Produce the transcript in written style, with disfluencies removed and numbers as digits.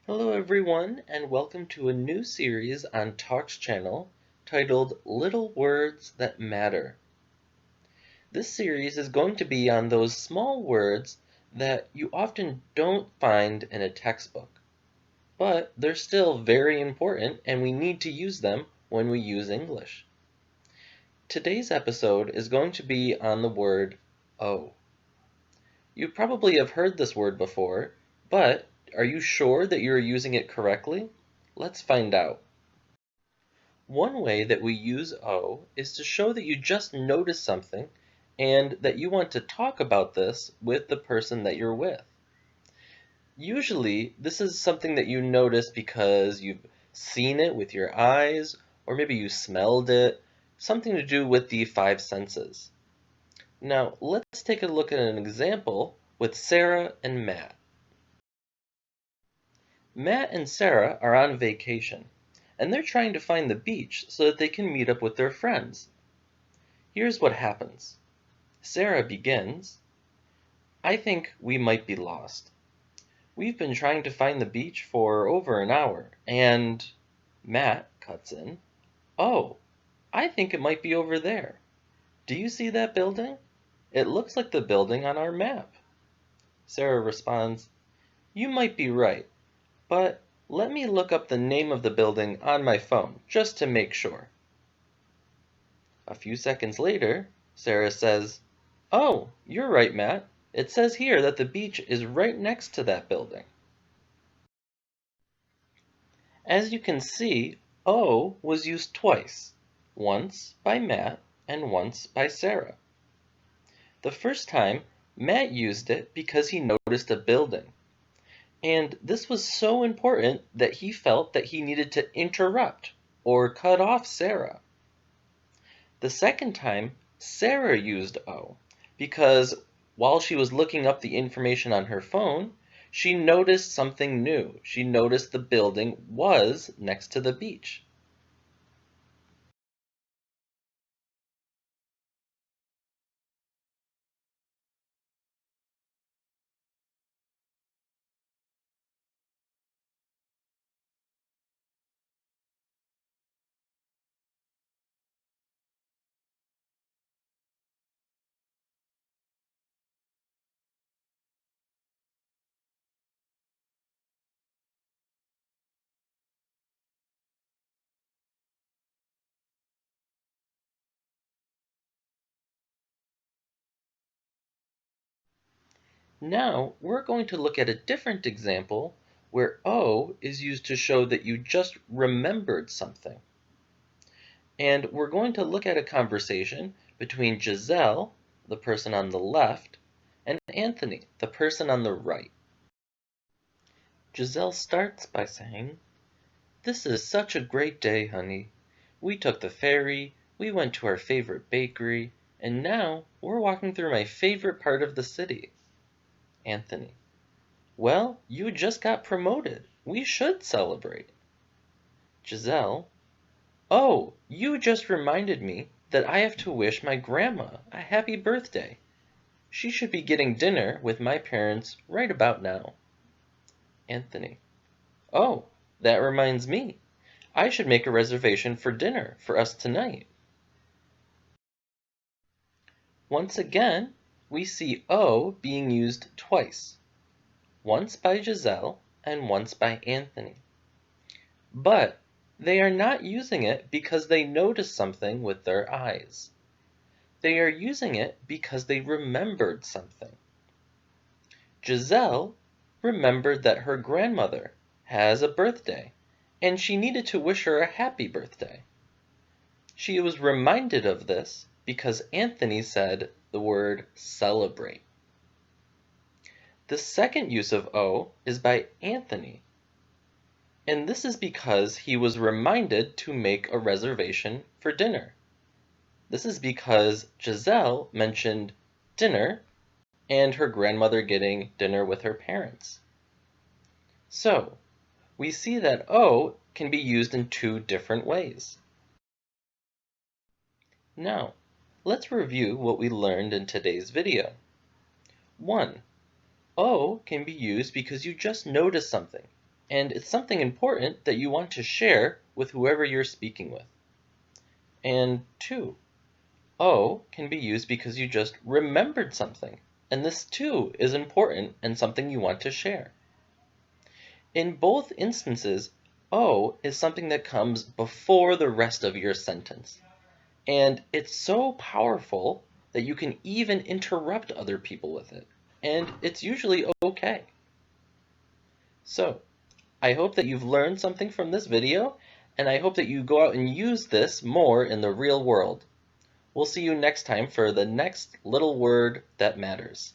Hello everyone, and welcome to a new series on Talks channel titled Little Words That Matter. This series is going to be on those small words that you often don't find in a textbook, but they're still very important and we need to use them when we use English. Today's episode is going to be on the word "oh." You probably have heard this word before, but are you sure that you're using it correctly? Let's find out. One way that we use "oh" is to show that you just noticed something and that you want to talk about this with the person that you're with. Usually, this is something that you notice because you've seen it with your eyes, or maybe you smelled it, something to do with the five senses. Now, let's take a look at an example with Sarah and Matt. Matt and Sarah are on vacation, and they're trying to find the beach so that they can meet up with their friends. Here's what happens. Sarah begins, "I think we might be lost. We've been trying to find the beach for over an hour, and—" Matt cuts in, "Oh, I think it might be over there. Do you see that building? It looks like the building on our map." Sarah responds, "You might be right, but let me look up the name of the building on my phone just to make sure." A few seconds later, Sarah says, "Oh, you're right, Matt. It says here that the beach is right next to that building." As you can see, "oh" was used twice, once by Matt and once by Sarah. The first time, Matt used it because he noticed a building. And this was so important that he felt that he needed to interrupt or cut off Sarah. The second time, Sarah used "oh" because while she was looking up the information on her phone, she noticed something new. She noticed the building was next to the beach. Now, we're going to look at a different example where "oh" is used to show that you just remembered something. And we're going to look at a conversation between Giselle, the person on the left, and Anthony, the person on the right. Giselle starts by saying, "This is such a great day, honey. We took the ferry, we went to our favorite bakery, and now we're walking through my favorite part of the city." Anthony, "Well, you just got promoted. We should celebrate." Giselle, "Oh, you just reminded me that I have to wish my grandma a happy birthday. She should be getting dinner with my parents right about now." Anthony, "Oh, that reminds me. I should make a reservation for dinner for us tonight." Once again, we see "oh" being used twice, once by Giselle and once by Anthony. But they are not using it because they noticed something with their eyes. They are using it because they remembered something. Giselle remembered that her grandmother has a birthday, and she needed to wish her a happy birthday. She was reminded of this because Anthony said the word "celebrate." The second use of "oh" is by Anthony, and this is because he was reminded to make a reservation for dinner. This is because Giselle mentioned dinner and her grandmother getting dinner with her parents. So, we see that "oh" can be used in two different ways. Now, let's review what we learned in today's video. 1. "Oh" can be used because you just noticed something. and it's something important that you want to share with whoever you're speaking with. And 2, O can be used because you just remembered something, and this too is important and something you want to share. In both instances, O is something that comes before the rest of your sentence, and it's so powerful that you can even interrupt other people with it, and it's usually okay. So, I hope that you've learned something from this video, and I hope that you go out and use this more in the real world. We'll see you next time for the next little word that matters.